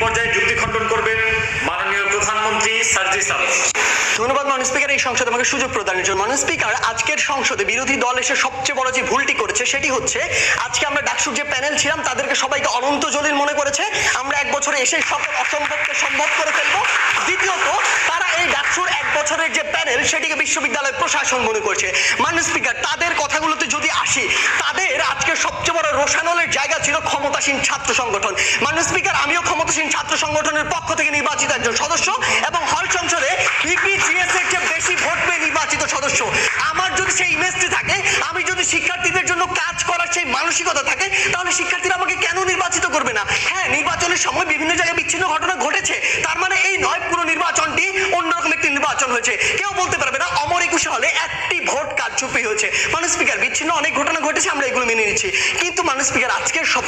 পর্যায়ে যুক্তি খণ্ডন করবেন মাননীয় প্রধানমন্ত্রী সার্জিস আলম। ধন্যবাদ মাননীয় স্পিকার এই সংসদে আমাকে সুযোগ প্রদানের জন্য। মাননীয় স্পিকার, আজকের সংসদে বিরোধী দল এসে সবচেয়ে বড় যে ভুলটি করেছে সেটি হচ্ছে আজকে আমরা ডাকসুর যে প্যানেল ছিলাম তাদেরকে সবাইকে অনন্ত জলিল মনে করেছে। আমরা এক বছরে এসে সকল অসম্ভবকে সম্ভব করে ফেলবো। দ্বিতীয়ত, তারা এই ডাকসুর এক বছরের যে প্যানেল সেটিকে বিশ্ববিদ্যালয় প্রশাসন মনে করছে। মাননীয় স্পিকার, তাদের কথাগুলোতে যদি আসি, তাদের আজকে সবচেয়ে বড় রোশানলের জায়গা ছিল ক্ষমতাসীন ছাত্র সংগঠন। মাননীয় স্পিকার, আমিও ক্ষমতাসীন ছাত্র সংগঠনের পক্ষ থেকে নির্বাচিত একজন সদস্য এবং হল সংসদে বিপিজিএস এর চেয়ে বেশি ভোট পেয়ে নির্বাচিত সদস্য। আমার যদি সেই ইমেজটি থাকে, আমি যদি শিক্ষার্থীদের জন্য কাজ করার সেই মানসিকতা থাকে, তাহলে শিক্ষার্থীরা আমাকে কেন নির্বাচিত করবে না? হ্যাঁ, নির্বাচনের সময় বিভিন্ন জায়গায় বিচ্ছিন্ন ঘটনা ঘটেছে, তার মানে এই নয় পুরো নির্বাচনটি অন্যরকম একটি নির্বাচন হয়েছে। কেউ বলতে পারবে না অমর 21 হলে একটি ভোট কারচুপি হয়েছে। মাননীয় স্পিকার, বিচ্ছিন্ন অনেক ঘটনা ঘটেছে, আমরা এগুলো মেনে নিচ্ছি, কিন্তু মাননীয় স্পিকার, আজকের সব